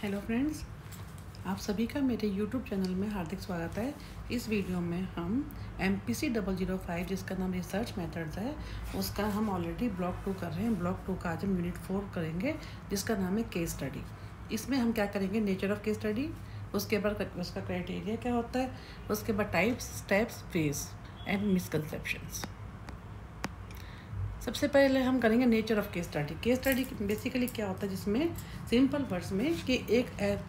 Hello friends, आप सभी का मेरे यूट्यूब चैनल में हार्दिक स्वागत है। इस वीडियो में हम MPC 005 जिसका नाम रिसर्च मेथड्स है उसका हम ऑलरेडी ब्लॉक 2 कर रहे हैं। ब्लॉक 2 का आज हम यूनिट 4 करेंगे जिसका नाम है केस स्टडी। इसमें हम क्या करेंगे, नेचर ऑफ केस स्टडी, उसके बाद उसका क्राइटेरिया क्या होता है, उसके बाद types, steps, phase and misconceptions. सबसे पहले हम करेंगे nature of case study. Case study basically क्या होता है, जिसमें सिंपल वर्ड्स में कि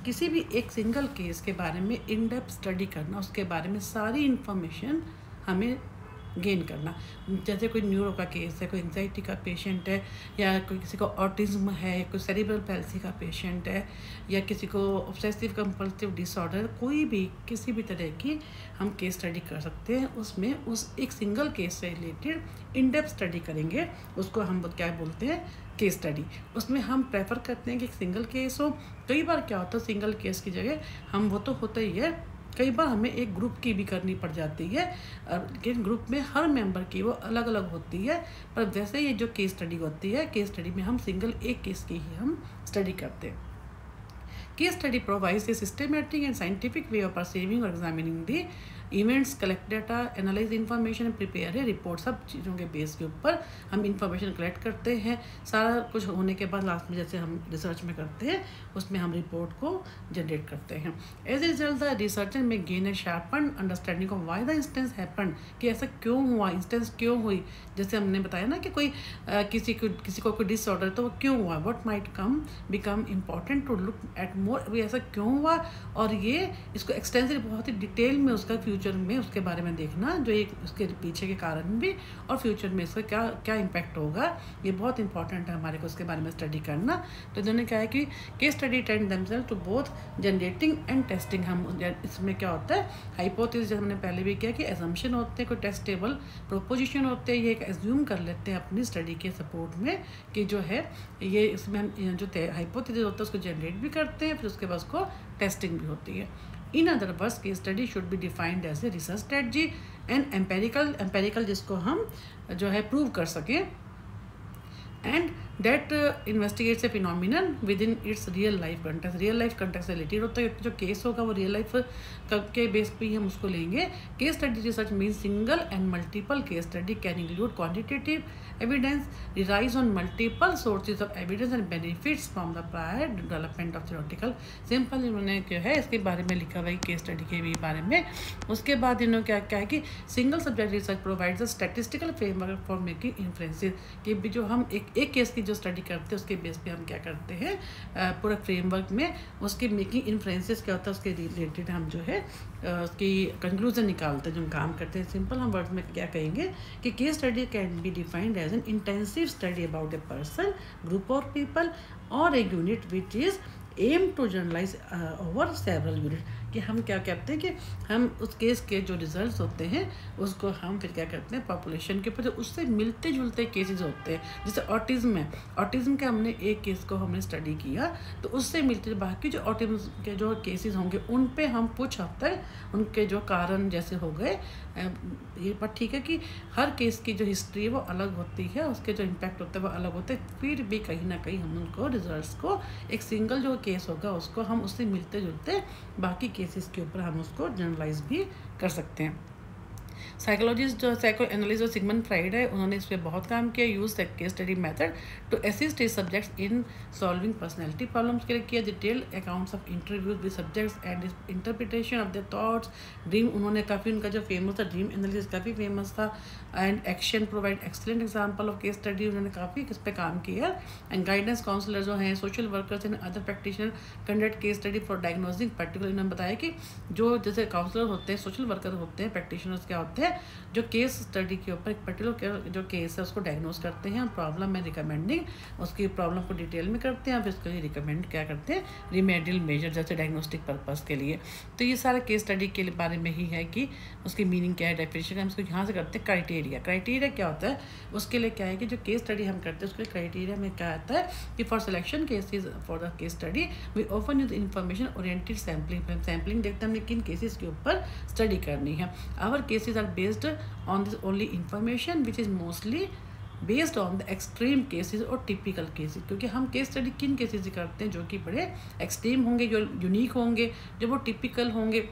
किसी भी एक सिंगल केस के बारे में इन डेप्थ स्टडी करना, उसके बारे में सारी इन्फॉर्मेशन हमें गेन करना। जैसे कोई न्यूरो का केस है, कोई एंजाइटी का पेशेंट है, या कोई किसी को ऑटिज्म है, कोई सेरिब्रल पैल्सी का पेशेंट है, या किसी को ऑब्सेसिव कंपल्सिव डिसऑर्डर, कोई भी किसी भी तरह की हम केस स्टडी कर सकते हैं। उसमें उस एक सिंगल केस से रिलेटेड इन डेप्थ स्टडी करेंगे, उसको हम क्या बोलते हैं, केस स्टडी। उसमें हम प्रेफर करते हैं कि एक सिंगल केस हो। कई बार क्या होता है, सिंगल केस की जगह हम वो तो होता ही है, कई बार हमें एक ग्रुप की भी करनी पड़ जाती है, लेकिन ग्रुप में हर मेंबर की वो अलग अलग होती है। पर जैसे ये जो केस स्टडी होती है, केस स्टडी में हम सिंगल एक केस की ही हम स्टडी करते हैं। Case study provides a systematic and scientific way of perceiving or examining the events, collect data, analyze information and prepare a report। सब चीज़ों के बेस के ऊपर हम इंफॉर्मेशन कलेक्ट करते हैं। सारा कुछ होने के बाद लास्ट में जैसे हम रिसर्च में करते हैं, उसमें हम रिपोर्ट को जनरेट करते हैं। As a result the researcher may gain a sharpen understanding of why the instance happen, कि ऐसा क्यों हुआ, इंस्टेंस क्यों हुई। जैसे हमने बताया ना कि कोई किसी को कोई डिसऑर्डर, तो वो क्यों हुआ, what might become important to look at more, अभी ऐसा क्यों हुआ, और ये इसको एक्सटेंसिव बहुत ही डिटेल में उसका फ्यूचर में उसके बारे में देखना, जो एक उसके पीछे के कारण भी और फ्यूचर में इसका क्या क्या इम्पैक्ट होगा, ये बहुत इंपॉर्टेंट है हमारे को उसके बारे में स्टडी करना। तो इन्होंने कहा है कि case study trained themselves to both generating and testing. हम इसमें क्या होता है, हाइपोथेसिस जैसे हमने पहले भी किया कि एजम्पशन होते हैं, कोई टेस्टेबल प्रोपोजिशन होते हैं, ये एक एज्यूम कर लेते हैं अपनी स्टडी के सपोर्ट में कि जो है ये, इसमें हम जो हाइपोथेसिस होता है उसको जनरेट भी करते हैं, फिर उसके बाद उसको टेस्टिंग भी होती है। In other words case study should be defined as a research strategy and empirical जिसको हम जो है प्रूव कर सकें, and that investigates a phenomenon within its real life context. Real life context से रिलेटेड होता है, जो केस होगा वो रियल लाइफ के बेस पे ही हम उसको लेंगे। Case study research means single and multiple case study can include quantitative evidence, relies on multiple sources of evidence and benefits from the prior development of theoretical. Simple इन्होंने क्या है इसके बारे में लिखा हुआ है, केस स्टडी के भी बारे में। उसके बाद इन्होंने क्या क्या है कि single subject research provides a statistical framework for making inferences, कि भी जो हम एक केस की जो स्टडी करते हैं उसके बेस पे हम क्या करते हैं, पूरा फ्रेमवर्क में उसकी मेकिंग इन्फ्रेंसेस क्या होता है उसके रिलेटेड हम जो है उसकी कंक्लूजन निकालते हैं, जो हम काम करते हैं। सिंपल हम वर्ड में क्या कहेंगे कि case study can be defined as an intensive study about a person, group of people और a unit which is aim to generalise over several unit, कि हम क्या कहते हैं कि हम उस केस के जो रिजल्ट्स होते हैं उसको हम फिर क्या करते हैं पॉपुलेशन के ऊपर जो उससे मिलते जुलते केसेस होते हैं। जैसे ऑटिज्म है, ऑटिज्म के हमने एक केस को हमने स्टडी किया, तो उससे मिलते बाकी जो ऑटिज्म के जो केसेस होंगे उन पे हम कुछ हद तक उनके जो कारण जैसे हो गए ये, पर ठीक है कि हर केस की जो हिस्ट्री है वो अलग होती है, उसके जो इम्पैक्ट होते हैं वो अलग होते हैं, फिर भी कहीं ना कहीं हम उनको रिजल्ट्स को एक सिंगल जो केस होगा उसको हम उससे मिलते जुलते बाकी केसेस के ऊपर हम उसको जनरलाइज भी कर सकते हैं। साइकोलॉजिस्ट जो साइको एनालिस्ट जो सिगमंड फ्राइड है, उन्होंने इस पर बहुत काम किया, use case study method to assist his subjects in solving personality problems के लिए किया। Detailed accounts of interviews with subjects and interpretation of their thoughts, dream, उन्होंने काफ़ी उनका जो फेमस था ड्रीम एनालिसिस काफ़ी फेमस था, and action provide excellent example of case study, उन्होंने काफ़ी इस पर काम किया। एंड गाइडेंस काउंसलर जो हैं, social workers and other practitioner conduct case study for diagnosing particular. इन्होंने बताया कि जो जैसे काउंसलर होते हैं, सोशल वर्कर होते हैं, प्रैक्टिशनर्स क्या होते हैं, जो केस स्टडी के ऊपर एक पर्टिकुलर जो केस है उसको डायग्नोस करते हैं, प्रॉब्लम में रिकमेंडिंग उसकी प्रॉब्लम को डिटेल में करते हैं, फिर उसके लिए रिकमेंड क्या करते हैं, रिमेडियल मेजर जैसे डायग्नोस्टिक पर्पस के लिए। तो ये सारा केस स्टडी के बारे में ही है कि उसकी मीनिंग क्या है, डेफिनेशन हम उसको यहाँ से करते हैं। क्राइटेरिया क्या होता है, उसके लिए क्या है कि जो केस स्टडी हम करते हैं उसके क्राइटेरिया में क्या आता है कि for selection cases for the case study we often use information oriented sampling देखते हैं हमने किन केसेस के ऊपर स्टडी करनी है। Our cases are based on this only information which is mostly based on the extreme cases और typical cases, क्योंकि हम केस स्टडी किन केसेस करते हैं जो कि बड़े एक्सट्रीम होंगे, जो यूनिक होंगे, जो वो टिपिकल होंगे,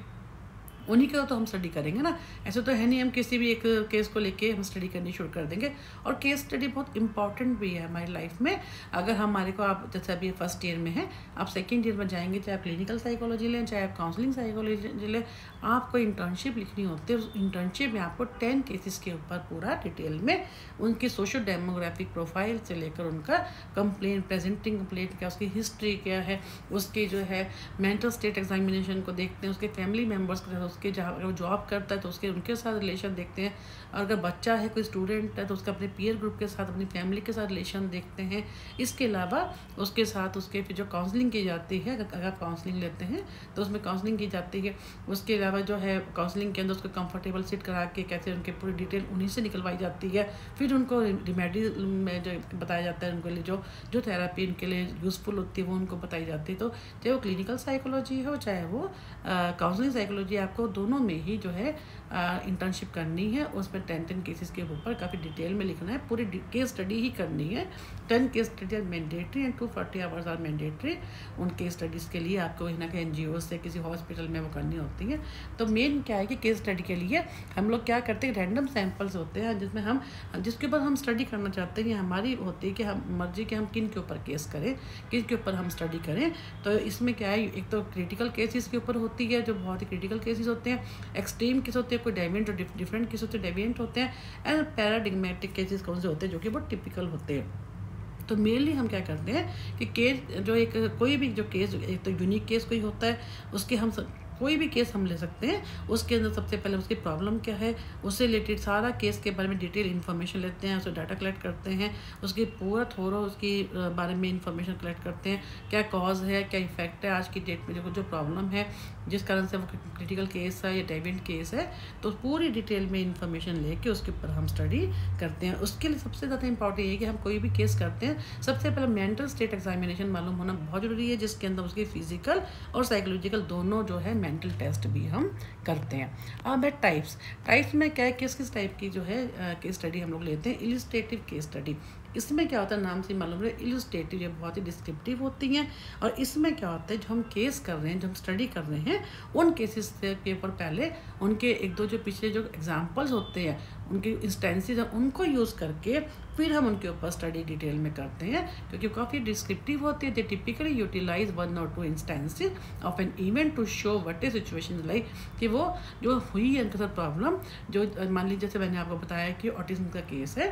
उन्हीं का तो हम स्टडी करेंगे ना। ऐसे तो है नहीं हम किसी भी एक केस को लेके हम स्टडी करनी शुरू कर देंगे। और केस स्टडी बहुत इंपॉर्टेंट भी है हमारी लाइफ में। अगर हमारे को, आप जैसे अभी फर्स्ट ईयर में है, आप सेकेंड ईयर में जाएंगे, चाहे आप क्लिनिकल साइकोलॉजी लें, चाहे आप काउंसलिंग साइकोलॉजी लें, आपको इंटर्नशिप लिखनी होती है। उस इंटर्नशिप में आपको 10 केसेस के ऊपर पूरा डिटेल में उनकी सोशो डेमोग्राफिक प्रोफाइल से लेकर उनका कंप्लेंट, प्रेजेंटिंग कंप्लेंट क्या, उसकी हिस्ट्री क्या है, उसकी जो है मेंटल स्टेट एग्जामिनेशन को देखते हैं, उसके फैमिली मेम्बर्स के, उसके जहाँ अगर वो जॉब करता है तो उसके उनके साथ रिलेशन देखते हैं, और अगर बच्चा है, कोई स्टूडेंट है, तो उसका अपने पीयर ग्रुप के साथ, अपनी फैमिली के साथ रिलेशन देखते हैं। इसके अलावा उसके साथ उसके फिर जो काउंसलिंग की जाती है, अगर आप काउंसलिंग लेते हैं तो उसमें काउंसलिंग की जाती है। उसके अलावा जो है काउंसलिंग के अंदर उसको कंफर्टेबल सिट करा के कैसे उनके पूरी डिटेल उन्हीं से निकलवाई जाती है। फिर उनको रिमेडी में जो बताया जाता है, उनके लिए जो जो थेरापी उनके लिए यूज़फुल होती है वो उनको बताई जाती है। तो चाहे वो क्लिनिकल साइकोलॉजी हो, चाहे वो काउंसलिंग साइकोलॉजी, आपको दोनों में ही जो है इंटर्नशिप करनी है। उसमें 10 केसेस के ऊपर काफ़ी डिटेल में लिखना है, पूरी केस स्टडी ही करनी है। 10 case study are mandatory and 240 hours are mandatory. उन केस स्टडीज़ के लिए आपको कहीं ना कहीं NGO से, किसी हॉस्पिटल में वो करनी होती है। तो मेन क्या है कि केस स्टडी के लिए हम लोग क्या करते हैं, रैंडम सैम्पल्स होते हैं जिसमें हम, जिसके ऊपर हम स्टडी करना चाहते हैं, हमारी होती है कि हम मर्जी के हम किन के ऊपर केस करें, किन के ऊपर हम स्टडी करें। तो इसमें क्या है, एक तो क्रिटिकल केसेस के ऊपर होती है, जो बहुत ही क्रिटिकल केसेस होते हैं, एक्सट्रीम केस होते हैं, कोई डेविएंट और डिफरेंट केस होते हैं, डेविएंट होते हैं, एंड पैराडिग्मेटिक केसेस कौन से होते हैं जो कि बहुत टिपिकल होते हैं। तो मेनली हम क्या करते हैं कि केस जो एक कोई भी जो केस, एक तो यूनिक केस कोई होता है, उसके हम कोई भी केस हम ले सकते हैं। उसके अंदर सबसे पहले उसकी प्रॉब्लम क्या है, उससे रिलेटेड सारा केस के बारे में डिटेल इन्फॉर्मेशन लेते हैं, उससे डाटा कलेक्ट करते हैं, उसकी पूरा थोड़ा उसकी बारे में इन्फॉर्मेशन कलेक्ट करते हैं, क्या कॉज है, क्या इफेक्ट है आज की डेट में, जो प्रॉब्लम है जिस कारण से वो क्रिटिकल केस है या डेविएंट केस है, तो पूरी डिटेल में इन्फॉर्मेशन लेके उसके ऊपर हम स्टडी करते हैं। उसके लिए सबसे ज़्यादा इंपॉर्टेंट ये है कि हम कोई भी केस करते हैं, सबसे पहले मेंटल स्टेट एग्जामिनेशन मालूम होना बहुत ज़रूरी है, जिसके अंदर उसकी फिजिकल और साइकोलॉजिकल दोनों जो है मेंटल टेस्ट भी हम करते हैं। अब है टाइप्स में क्या है, किस टाइप की जो है केस स्टडी हम लोग लेते हैं। इलस्ट्रेटिव केस स्टडी, इसमें क्या होता है, नाम से मालूम है, इलस्ट्रेटिव, ये बहुत ही डिस्क्रिप्टिव होती हैं। और इसमें क्या होता है, जो हम केस कर रहे हैं, जो हम स्टडी कर रहे हैं, उन केसेस के ऊपर पहले उनके एक दो जो पिछले जो एग्जांपल्स होते हैं, उनके इंस्टेंसेस हैं, उनको यूज़ करके फिर हम उनके ऊपर स्टडी डिटेल में करते हैं, क्योंकि काफ़ी डिस्क्रिप्टिव होती है। They typically utilise 1 or 2 instances of an event to show what is situation like, कि वो जो हुई है उनके साथ प्रॉब्लम, जो मान लीजिए जैसे मैंने आपको बताया कि ऑटिज्म का केस है,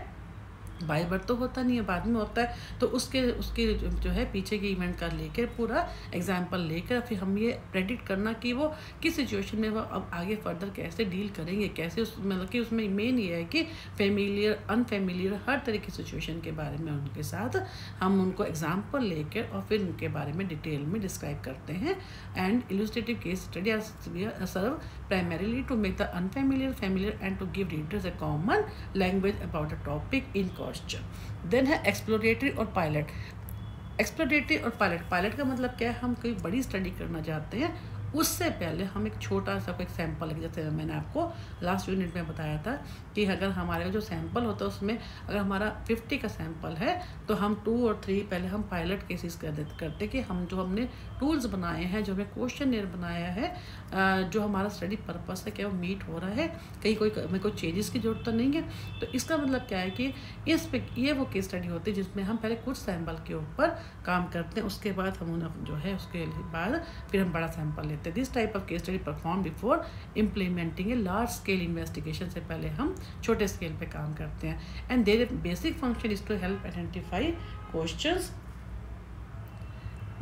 बाय बर्थ तो होता नहीं है, बाद में होता है, तो उसके जो है पीछे के इवेंट का लेकर पूरा एग्जाम्पल लेकर फिर हम ये प्रेडिक्ट करना कि वो किस सिचुएशन में वो अब आगे फर्दर कैसे डील करेंगे, कैसे उस मतलब कि उसमें मेन ये है कि फेमिलियर, अनफेमिलियर, हर तरह की सिचुएशन के बारे में उनके साथ हम उनको एग्जाम्पल लेकर और फिर उनके बारे में डिटेल में डिस्क्राइब करते हैं। And illustrative case study are serve primarily to make the unfamiliar familiar and to give readers a common language about the topic in then है एक्सप्लोरेटरी और पायलट। एक्सप्लोरेटरी और पायलट का मतलब क्या है, हम कोई बड़ी स्टडी करना चाहते हैं, उससे पहले हम एक छोटा सा कोई सैंपल, जैसे मैंने आपको लास्ट यूनिट में बताया था कि अगर हमारे जो सैंपल होता है उसमें अगर हमारा 50 का सैंपल है तो हम 2 और 3 पहले हम पायलट केसेस करते कि हम जो हमने टूल्स बनाए हैं, जो हमने क्वेश्चनर बनाया है, जो हमारा स्टडी पर्पस है, क्या वो मीट हो रहा है, कहीं हमें कोई चेंजेस की जरूरत तो नहीं है। तो इसका मतलब क्या है कि इस पे ये वो केस स्टडी होती है जिसमें हम पहले कुछ सैंपल के ऊपर काम करते हैं, उसके बाद हम जो है उसके बाद फिर हम बड़ा सैंपल लेते हैं। This type of case study perform before implementing a large scale investigation, से पहले हम छोटे स्केल पे काम करते हैं। And their basic function is to help identify questions,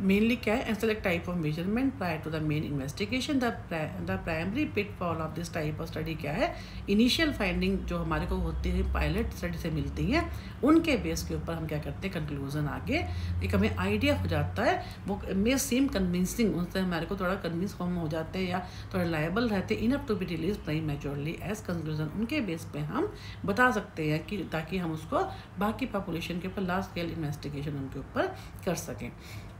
mainly क्या है, select type of measurement prior to the main investigation। the primary pitfall of this type of study क्या है, इनिशियल फाइंडिंग जो हमारे को होती है पायलट स्टडी से मिलती हैं, उनके बेस के ऊपर हम क्या करते हैं, कंक्लूजन आगे एक हमें आइडिया हो जाता है, वो मे सेम कन्विंसिंग, उनसे हमारे को थोड़ा कन्विंस हम हो जाते हैं या थोड़ा लायबल रहते हैं, enough to be release prematurely as conclusion. उनके बेस पे हम बता सकते हैं कि ताकि हम उसको बाकी पॉपुलेशन के ऊपर लार्ज स्केल इन्वेस्टिगेशन उनके ऊपर कर सकें।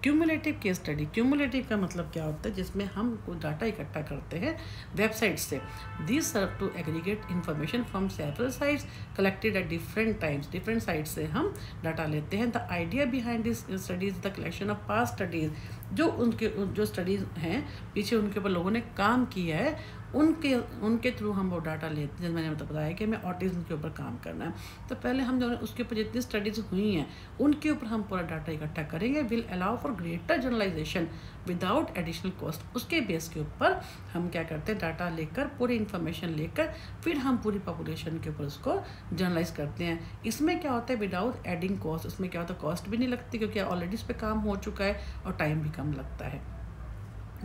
क्यूमुलेटिव केस स्टडी, क्यूमुलेटिव का मतलब क्या होता है, जिसमें हम कोई डाटा इकट्ठा करते हैं वेबसाइट से। This serve to aggregate information from several sites collected at different times, different site से हम डाटा लेते हैं। The idea behind this studies the collection of past studies, जो स्टडीज़ हैं पीछे उनके ऊपर लोगों ने काम किया है, उनके थ्रू हम वो डाटा लेते हैं। जैसे मैंने बताया कि हमें ऑटिज्म के ऊपर काम करना है, तो पहले हम जो उसके ऊपर जितनी स्टडीज़ हुई हैं उनके ऊपर हम पूरा डाटा इकट्ठा करेंगे। Will allow for greater generalization without additional cost. उसके बेस के ऊपर हम क्या करते हैं, डाटा लेकर, पूरी इन्फॉर्मेशन लेकर, फिर हम पूरी पॉपुलेशन के ऊपर उसको जनरलाइज करते हैं। इसमें क्या होता है, विदाउट एडिंग कॉस्ट, उसमें क्या होता है, कॉस्ट भी नहीं लगती क्योंकि ऑलरेडी इस पर काम हो चुका है और टाइम भी कम लगता है।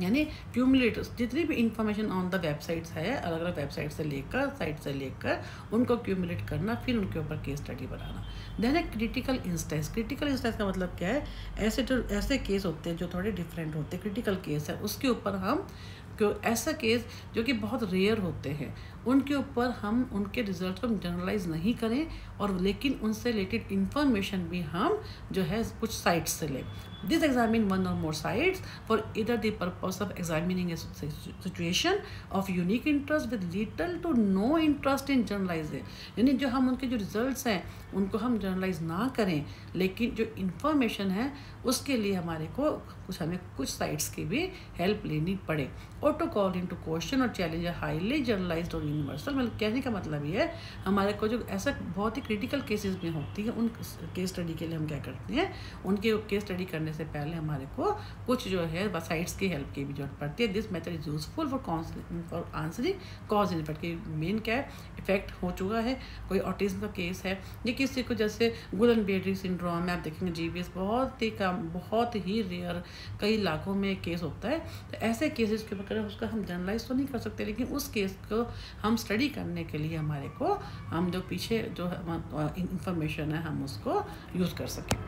यानी क्यूमुलेटिव जितनी भी इंफॉर्मेशन ऑन द वेबसाइट्स है, अलग अलग वेबसाइट से लेकर, साइट से लेकर, उनको क्यूमुलेट करना, फिर उनके ऊपर केस स्टडी बनाना। देन है क्रिटिकल इंस्टेंस। क्रिटिकल इंस्टेंस का मतलब क्या है, ऐसे केस होते हैं जो थोड़े डिफरेंट होते हैं। क्रिटिकल केस है, उसके ऊपर हम ऐसा केस जो कि बहुत रेयर होते हैं, उनके ऊपर हम उनके रिजल्ट को जनरलाइज नहीं करें, और लेकिन उनसे रिलेटेड इंफॉर्मेशन भी हम जो है कुछ साइट्स से लें। This examine one or more sites for either the purpose of examining a situation of unique interest with little to no interest in generalize. यानी जो हम उनके जो रिजल्ट्स हैं उनको हम जनरलाइज ना करें, लेकिन जो इंफॉर्मेशन है उसके लिए हमें कुछ साइट्स की भी हेल्प लेनी पड़े। Auto call into question or challenge highly generalized or universal. मतलब कहने का मतलब ये है, हमारे को जो ऐसा बहुत ही क्रिटिकल केसेस में होती है, उन केस स्टडी के लिए हम क्या करते हैं, उनके केस स्टडी करने से पहले हमारे को कुछ जो है साइट्स की हेल्प की भी जरूरत पड़ती है। This method is useful for answering cause and effect. की मेन क्या है, इफेक्ट हो चुका है, कोई ऑटिज्म का केस है, या किसी को जैसे गुलन-बेडी सिंड्रोम में आप देखेंगे GBS बहुत ही कम, बहुत ही रेयर, कई लाखों में केस होता है। तो ऐसे केसेस के ऊपर उसका हम जनरलाइज तो नहीं कर सकते, लेकिन उस केस को हम स्टडी करने के लिए हमारे को हम जो पीछे जो इंफॉर्मेशन है हम उसको यूज़ कर सकें।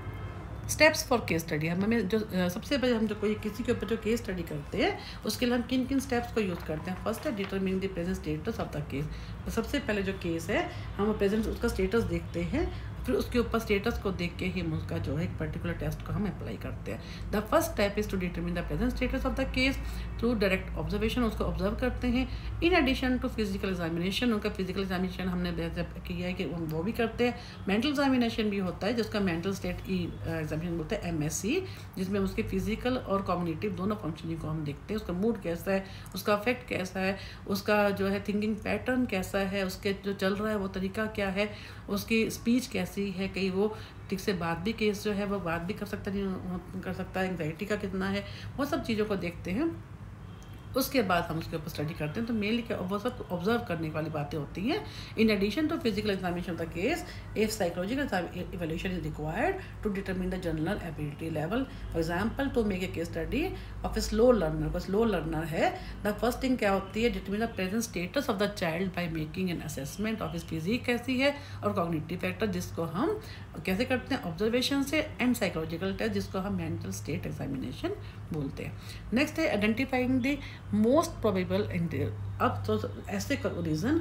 स्टेप्स फॉर केस स्टडी, हमें जो सबसे पहले हम जो कोई किसी के ऊपर जो केस स्टडी करते हैं उसके लिए हम किन किन स्टेप्स को यूज़ करते हैं। फर्स्ट है determining the present status of the case. तो सबसे पहले जो केस है हम प्रेजेंट उसका स्टेटस देखते हैं, फिर उसके ऊपर स्टेटस को देख के ही हम उसका जो है एक पर्टिकुलर टेस्ट को हम अप्लाई करते हैं। The first step is to determine the present status of the case through direct observation. उसको ऑब्जर्व करते हैं। In addition to physical examination, उनका फिजिकल एग्जामिनेशन हमने किया है कि वो भी करते हैं। मेंटल एग्जामिनेशन भी होता है जिसका मेंटल स्टेट एग्जामिनेशन बोलते हैं MSE, जिसमें उसके फिजिकल और कॉग्निटिव दोनों फंक्शनिंग को हम देखते हैं। उसका मूड कैसा है, उसका अफेक्ट कैसा है, उसका जो है थिंकिंग पैटर्न कैसा है, उसके जो चल रहा है वो तरीका क्या है, उसकी स्पीच कैसी है, कहीं वो ठीक से बात भी, केस जो है वो बात भी कर सकता है, एंग्जाइटी का कितना है, वो सब चीज़ों को देखते हैं। उसके बाद हम उसके ऊपर स्टडी करते हैं। तो मेनली क्या वो सब ऑब्जर्व करने वाली बातें होती हैं। In addition to physical examination of the case, if psychological evaluation is required to determine the general ability level. For example, to make a case study of a slow learner, को slow learner है, the first thing क्या होती है, determine the present status of the child by making an assessment of his physique कैसी है, और cognitive factor जिसको हम कैसे करते हैं, ऑब्जर्वेशन से, एंड साइकोलॉजिकल टेस्ट जिसको हम मेंटल स्टेट एग्जामिनेशन बोलते हैं। नेक्स्ट है आइडेंटिफाइंग द मोस्ट प्रोबेबल। अब तो ऐसे रीज़न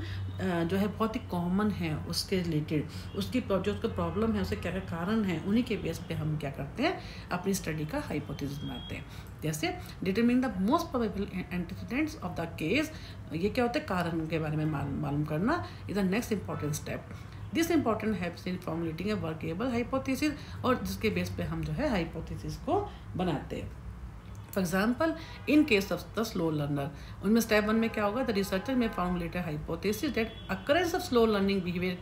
जो है बहुत ही कॉमन है उसके रिलेटेड, उसकी जो उसका प्रॉब्लम है, उसके क्या क्या कारण है, उन्हीं के बेस पे हम क्या करते हैं, अपनी स्टडी का हाइपोथेसिस बनाते हैं। जैसे determine the most probable antecedents of the case, ये क्या होता है, कारण के बारे में मालूम करना is the next important step. This important helps in formulating A workable hypothesis, और जिसके बेस पे हम जो है हाइपोथेसिस को बनाते हैं। For example, in case of the slow learner, उनमें स्टेप 1 में क्या होगा, द रिसर्चर में formulate hypothesis that occurrence of slow learning behaviour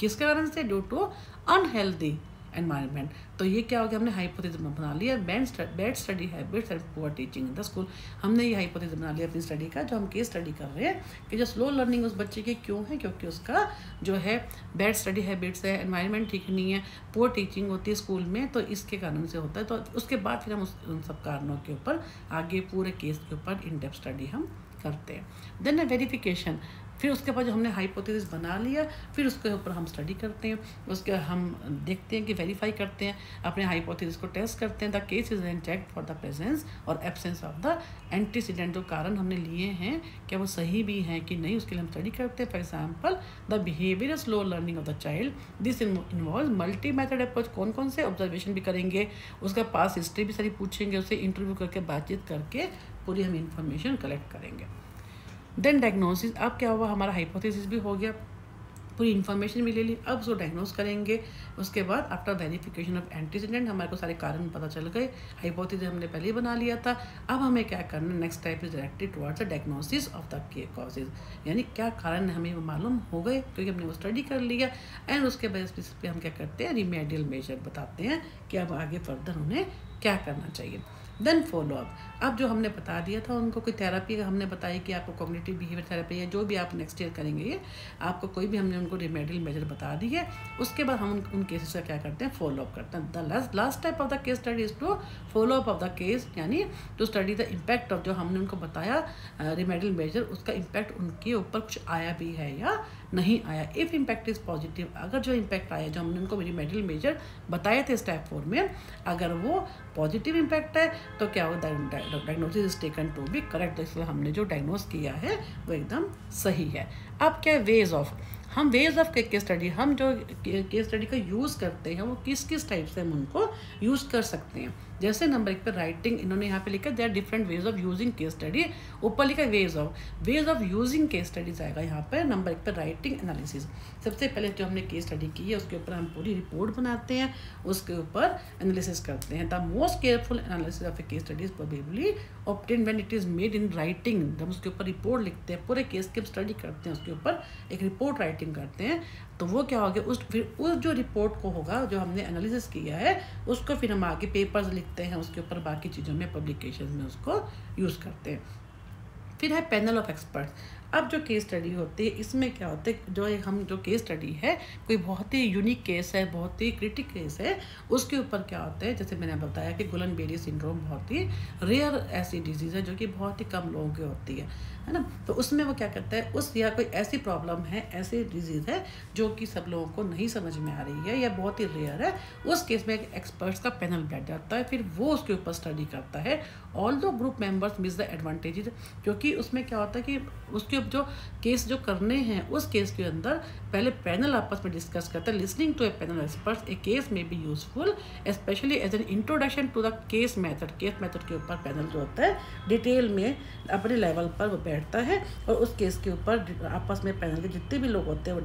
किसके कारण से, ड्यू टू अनहेल्दी एनवायरनमेंट। तो ये क्या हो गया, हमने हाइपोथेसिस बना लिया, bad study habits and poor teaching in the school. हमने ये हाइपोथेसिस बना लिया अपनी स्टडी का, जो हम केस स्टडी कर रहे हैं कि जो स्लो लर्निंग उस बच्चे की क्यों है, क्योंकि उसका जो है बैड स्टडी हैबिट्स है, एनवायरनमेंट ठीक नहीं है, पुअर टीचिंग होती है स्कूल में, तो इसके कारण से होता है। तो उसके बाद फिर हम उन सब कारणों के ऊपर आगे पूरे केस के ऊपर इन डेप्थ स्टडी हम करते हैं। देन वेरिफिकेशन, फिर उसके बाद जो हमने हाइपोथेसिस बना लिया, फिर उसके ऊपर हम स्टडी करते हैं, उसके हम देखते हैं कि वेरीफाई करते हैं, अपने हाइपोथेसिस को टेस्ट करते हैं। The case is then checked for the presence or absence of the antecedent. जो कारण हमने लिए हैं क्या वो सही भी हैं कि नहीं, उसके लिए हम स्टडी करते हैं। For example the behaviour slow learning of the child, this involve multi method approach. कौन कौन से ऑब्जर्वेशन भी करेंगे, उसका पास हिस्ट्री भी सारी पूछेंगे, उससे इंटरव्यू करके बातचीत करके पूरी हम इंफॉर्मेशन कलेक्ट करेंगे। देन डायग्नोसिस, अब क्या हुआ, हमारा हाइपोथेसिस भी हो गया, पूरी इन्फॉर्मेशन भी ले ली, अब उसको डायग्नोस करेंगे। उसके बाद आफ्टर वेरिफिकेशन ऑफ एंटीसीडेंट हमारे को सारे कारण पता चल गए, हाइपोथेसिस हमने पहले ही बना लिया था। अब हमें क्या करना, next step is directed towards the diagnosis of the causes, यानी क्या कारण हमें मालूम हो गए क्योंकि हमने वो स्टडी कर लिया। एंड उसके बेसिस पे हम क्या करते हैं, रिमेडियल मेजर बताते हैं कि अब आगे फर्दर उन्हें क्या करना चाहिए। देन फॉलो अप, अब जो हमने बता दिया था उनको, कोई थेरेपी हमने बताई कि आपको कॉग्निटिव बिहेवियर थेरेपी या जो भी आप नेक्स्ट ईयर करेंगे, ये आपको कोई भी हमने उनको रिमेडियल मेजर बता दी है। उसके बाद हम उन केसेस का क्या करते हैं, फॉलो अप करते हैं। The last step of the case study is to follow up of the case, यानी to study the impact of जो हमने उनको बताया रिमेडियल मेजर, उसका इम्पैक्ट उनके ऊपर कुछ आया भी है या नहीं आया। इफ इम्पैक्ट इज पॉजिटिव, अगर जो इम्पैक्ट आया जो हमने उनको रिमेडियल मेजर बताए थे स्टेप 4 में, अगर वो पॉजिटिव इम्पैक्ट है तो क्या हो, diagnosis is taken to be correct. इसलिए हमने जो डायग्नोस किया है वो एकदम सही है। अब क्या वेज ऑफ, हम वेज ऑफ केस स्टडी, हम जो केस स्टडी का यूज़ करते हैं वो किस किस टाइप से हम उनको यूज़ कर सकते हैं। जैसे नंबर 1 पर राइटिंग, इन्होंने यहाँ पे लिखा there are different ways of using case study, ऊपर लिखा ways of using case studies आएगा यहाँ पर। नंबर 1 पर राइटिंग एनालिसिस, सबसे पहले जो हमने केस स्टडी की है उसके ऊपर हम पूरी रिपोर्ट बनाते हैं, उसके ऊपर एनालिसिस करते हैं। The most careful analysis of A case study is probably obtained when it is made in writing. जब उसके ऊपर रिपोर्ट लिखते हैं, पूरे केस की स्टडी करते हैं, उसके ऊपर एक रिपोर्ट राइटिंग करते हैं, तो वो क्या हो गया, फिर उस जो रिपोर्ट को होगा जो हमने एनालिसिस किया है उसको फिर हम आगे पेपर्स लिखते हैं, उसके ऊपर बाकी चीज़ों में पब्लिकेशन में उसको यूज़ करते हैं। फिर है पैनल ऑफ एक्सपर्ट्स। अब जो केस स्टडी होती है इसमें क्या होता है, जो केस स्टडी है कोई बहुत ही यूनिक केस है, बहुत ही क्रिटिक केस है, उसके ऊपर क्या होता है, जैसे मैंने बताया कि गुलन-बेरी सिंड्रोम बहुत ही रेयर ऐसी डिजीज़ है जो कि बहुत ही कम लोगों की होती है ना। तो उसमें वो क्या करता है, उस या कोई ऐसी प्रॉब्लम है, ऐसी डिजीज़ है जो कि सब लोगों को नहीं समझ में आ रही है या बहुत ही रेयर है, उस केस में एक एक्सपर्ट्स का पैनल बैठ जाता है, फिर वो उसके ऊपर स्टडी करता है। Although group members miss the advantages, क्योंकि उसमें क्या होता है कि उसके जो केस जो करने हैं उस केस के अंदर पहले पैनल आपस में डिस्कस करता है। Listening to a panel experts a case may be useful specially as an introduction to the case method. Case method के ऊपर पैनल जो होता है डिटेल में अपने लेवल पर वो बैठता है और उस केस के ऊपर आपस में पैनल के जितने भी लोग होते हैं वो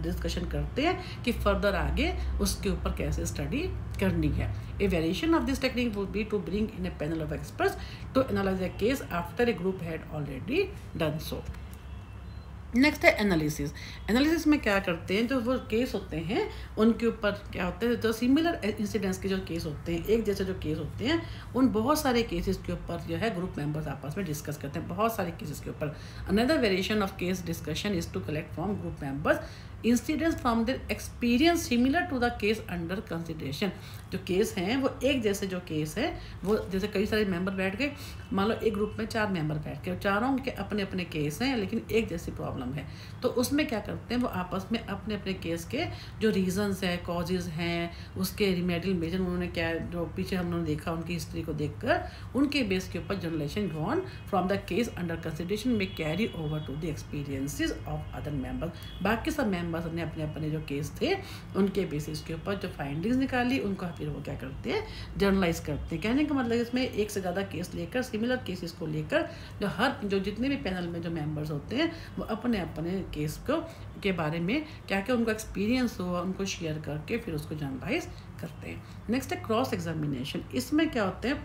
डिस्कशन करते हैं कि फर्दर आगे उसके ऊपर कैसे स्टडी करनी है। A variation of this technique would be to bring in a panel of experts to analyze a case after a group had already done so. Next है एनालिसिस। एनालिसिस में क्या करते हैं, जो वो केस होते हैं उनके ऊपर क्या होता है, जो सिमिलर इंसिडेंट्स के जो केस होते हैं, एक जैसे जो केस होते हैं, उन बहुत सारे केसेस के ऊपर जो है ग्रुप मेंबर्स आपस में डिस्कस करते हैं, बहुत सारे केसेस के ऊपर। Another variation of case discussion is to collect from group members incidents from their experience similar to the case under consideration. जो केस हैं वो एक जैसे जो केस है, वो जैसे कई सारे मेंबर बैठ गए, मान लो एक ग्रुप में 4 मेंबर बैठ गए, चारों के अपने अपने केस हैं लेकिन एक जैसी प्रॉब्लम है, तो उसमें क्या करते हैं वो आपस में अपने अपने केस के जो रीजंस है, कॉजेज हैं, उसके रिमेडियल मेजर उन्होंने क्या, जो पीछे हम लोगों ने देखा उनकी हिस्ट्री को देखकर उनके बेस के ऊपर generalisation drawn from the case under consideration may carry over to the experiences of other members. बाकी सब मेंबर्स ने अपने अपने जो केस थे उनके बेसिस के ऊपर जो फाइंडिंग्स निकाली उनको फिर वो क्या करते हैं, जर्नलाइज करते हैं। कहने का मतलब इसमें एक से ज़्यादा केस लेकर, सिमिलर केसेस को लेकर जो जितने भी पैनल में जो मेंबर्स होते हैं वो अपने अपने केस को के बारे में क्या क्या उनको एक्सपीरियंस हुआ उनको शेयर करके फिर उसको जर्नलाइज करते हैं। नेक्स्ट है क्रॉस एग्जामिनेशन। इसमें क्या होते हैं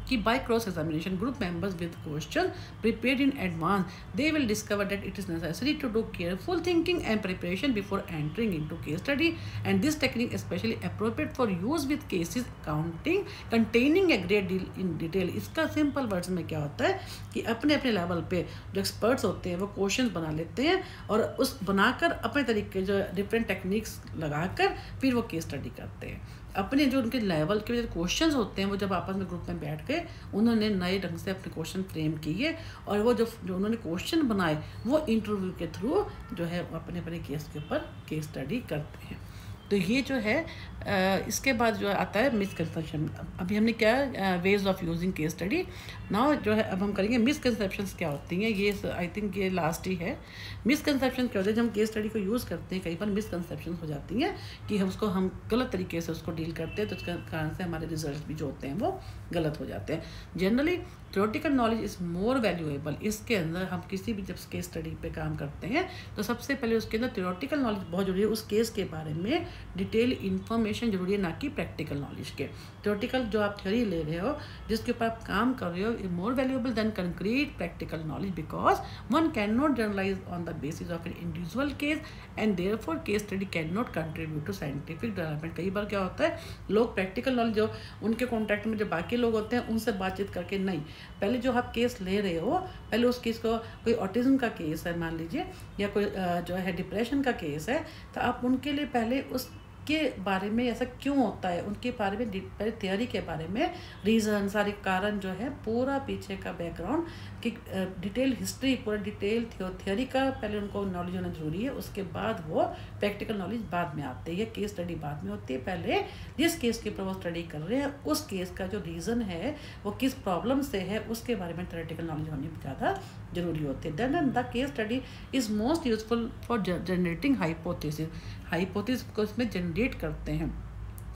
कि by cross examination group members with questions prepared in advance they will discover that it is necessary to do careful thinking and preparation before entering into case study, and this technique especially appropriate for use with cases containing a great deal in detail। इसका simple words में क्या होता है कि अपने अपने level पे जो एक्सपर्ट्स होते हैं वो क्वेश्चंस बना लेते हैं और उस बनाकर अपने तरीके जो डिफरेंट टेक्निक्स लगाकर फिर वो केस स्टडी करते हैं। अपने जो उनके लेवल के जो क्वेश्चंस होते हैं वो जब आपस में ग्रुप में बैठ गए पे उन्होंने नए ढंग से अपने क्वेश्चन फ्रेम किए और वो जो उन्होंने क्वेश्चन बनाए वो इंटरव्यू के थ्रू जो है अपने अपने केस के ऊपर केस स्टडी करते हैं। तो ये जो है इसके बाद जो आता है मिसकंसेप्शन। अभी हमने क्या veg of using case study. Now जो है अब हम करेंगे मिसकंसेप्शंस क्या होती हैं। ये आई थिंक ये लास्ट ही है। मिसकंसेप्शन क्या होता है, जब हम केस स्टडी को यूज़ करते हैं कई बार मिसकंसेप्शन हो जाती हैं कि हम गलत तरीके से उसको डील करते हैं, तो उसके कारण से हमारे रिजल्ट भी जो होते हैं वो गलत हो जाते हैं। Generally theoretical knowledge is more valuable. इसके अंदर हम किसी भी जब केस स्टडी पे काम करते हैं तो सबसे पहले उसके अंदर थ्योरेटिकल नॉलेज बहुत जरूरी है, उस केस के बारे में डिटेल इन्फॉर्मेशन जरूरी है, ना कि प्रैक्टिकल नॉलेज के। थ्योरेटिकल जो आप थ्योरी ले रहे हो, जिसके ऊपर आप काम कर रहे हो, more valuable than concrete practical knowledge because one can not generalize on the basis of an individual case and therefore case study can not contribute to scientific development. कई बार क्या होता है, लोग प्रैक्टिकल नॉलेज जो उनके कॉन्टैक्ट में जो बाकी लोग होते हैं उनसे बातचीत करके नहीं, पहले जो आप केस ले रहे हो पहले उस केस को, कोई ऑटिज्म का केस है मान लीजिए या कोई जो है डिप्रेशन का केस है, तो आप उनके लिए पहले उसके बारे में ऐसा क्यों होता है उनके बारे में पहले थियोरी के बारे में रीज़न सारे कारण जो है पूरा पीछे का बैकग्राउंड की डिटेल हिस्ट्री पूरा डिटेल थियोरी का पहले उनको नॉलेज होना जरूरी है। उसके बाद वो प्रैक्टिकल नॉलेज बाद में आती है, केस स्टडी बाद में होती है। पहले जिस केस के ऊपर वो स्टडी कर रहे हैं उस केस का जो रीज़न है वो किस प्रॉब्लम से है उसके बारे में थ्योरेटिकल नॉलेज होनी ज़्यादा जरूरी होती है। Then the case study is most useful for generating hypothesis को इसमें जनरेट करते हैं।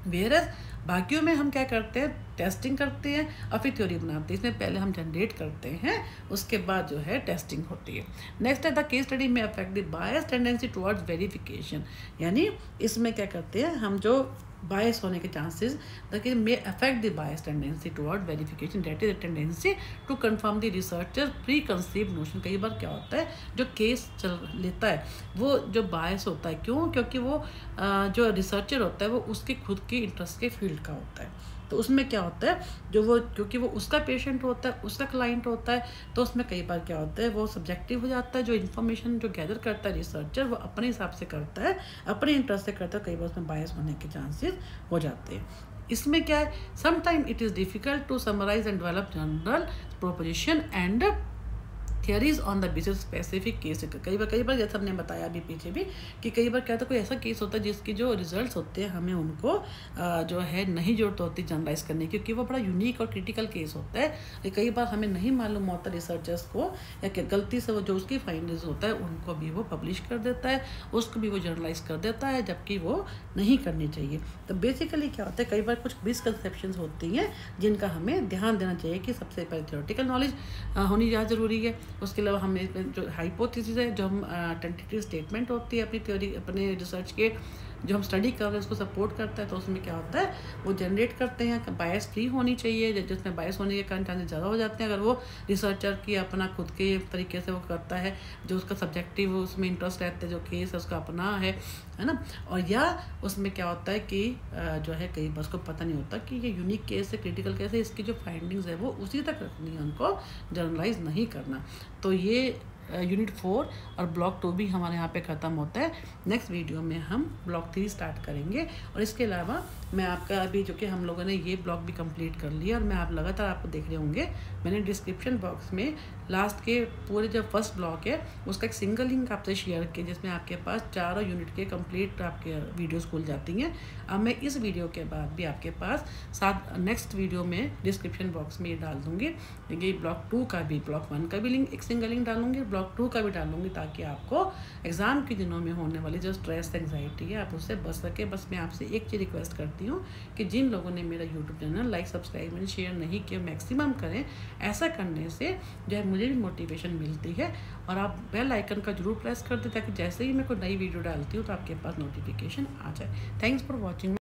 वेयरएज बाकियों में हम क्या करते हैं, टेस्टिंग करते हैं और फिर थ्योरी बनाते हैं। इसमें पहले हम जनरेट करते हैं, उसके बाद जो है टेस्टिंग होती है। नेक्स्ट है द केस स्टडी में affect the bias tendency towards verification. यानी इसमें क्या करते हैं हम, जो बायस होने के chances that may affect the bias tendency toward verification, that is the tendency to confirm the researcher pre conceive notion. कई बार क्या होता है, जो केस चल लेता है वो जो बायस होता है, क्यों? क्योंकि वो जो रिसर्चर होता है वो उसके खुद के इंटरेस्ट के फील्ड का होता है। तो उसमें क्या होता है, जो वो क्योंकि वो उसका पेशेंट होता है, उसका क्लाइंट होता है, तो उसमें कई बार क्या होता है वो सब्जेक्टिव हो जाता है। जो इन्फॉर्मेशन जो गैदर करता है रिसर्चर वो अपने हिसाब से करता है, अपने इंटरेस्ट से करता है, कई बार उसमें बायस होने के चांसेस हो जाते हैं। इसमें क्या है, sometime it is difficult to summarize and develop general proposition and theories on the basis specific case. कई बार जैसा हमने बताया अभी पीछे भी कि कई बार क्या होता है, कोई ऐसा केस होता है जिसके जो रिजल्ट्स होते हैं हमें उनको जो है नहीं जरूरत होती जनरलाइज करने की, क्योंकि वो बड़ा यूनिक और क्रिटिकल केस होता है। कई बार हमें नहीं मालूम होता रिसर्चर्स को, या कि गलती से वो जो उसकी फाइंडिंग्स होता है उनको भी वो पब्लिश कर देता है, उसको भी वो जर्नलाइज कर देता है, जबकि वो नहीं करनी चाहिए। तो बेसिकली क्या होता है, कई बार कुछ मिसकंसेप्शंस होती हैं जिनका हमें ध्यान देना चाहिए कि सबसे पहले थ्योरेटिकल नॉलेज होनी ज़्यादा ज़रूरी है। उसके अलावा हमें जो हाइपोथेसिस है, जो हम टेंटेटिव स्टेटमेंट होती है अपनी थ्योरी अपने रिसर्च के जो हम स्टडी कर रहे हैं उसको सपोर्ट करता है, तो उसमें क्या होता है वो जनरेट करते हैं। बायस फ्री होनी चाहिए, जिसमें बायस होने के कारण चांसेस ज़्यादा हो जाते हैं अगर वो रिसर्चर की अपना खुद के तरीके से वो करता है, जो उसका सब्जेक्टिव उसमें इंटरेस्ट रहता है, जो केस है उसका अपना है ना। और या उसमें क्या होता है कि जो है कई बार उसको पता नहीं होता कि ये यूनिक केस है, क्रिटिकल केस है, इसकी जो फाइंडिंग्स है वो उसी तक रखनी है, उनको जर्नलाइज नहीं करना। तो ये यूनिट 4 और ब्लॉक 2 भी हमारे यहाँ पे ख़त्म होता है। नेक्स्ट वीडियो में हम ब्लॉक 3 स्टार्ट करेंगे। और इसके अलावा मैं आपका अभी जो कि हम लोगों ने ये ब्लॉक भी कंप्लीट कर लिया और मैं आप लगातार आपको देख रहे होंगे, मैंने डिस्क्रिप्शन बॉक्स में लास्ट के पूरे जो फर्स्ट ब्लॉक है उसका एक सिंगल लिंक आपसे शेयर किया, जिसमें आपके पास 4 यूनिट के कंप्लीट आपके वीडियोस खुल जाती हैं। अब मैं इस वीडियो के बाद भी आपके पास साथ नेक्स्ट वीडियो में डिस्क्रिप्शन बॉक्स में ये डाल दूँगी, ये ब्लॉक 2 का भी, ब्लॉक 1 का भी लिंक एक सिंगल लिंक डालूंगी, ब्लॉक 2 का भी डालूंगी, ताकि आपको एग्ज़ाम के दिनों में होने वाली जो स्ट्रेस एंग्जाइटी है आप उससे बच सके। बस मैं आपसे एक चीज़ रिक्वेस्ट करती हूँ कि जिन लोगों ने मेरा YouTube channel like subscribe and share नहीं किया, मैक्सिमम करें। ऐसा करने से जो है मुझे भी मोटिवेशन मिलती है। और आप बेल आइकन का जरूर प्रेस कर दें ताकि जैसे ही मैं कोई नई वीडियो डालती हूँ तो आपके पास नोटिफिकेशन आ जाए। Thanks for watching.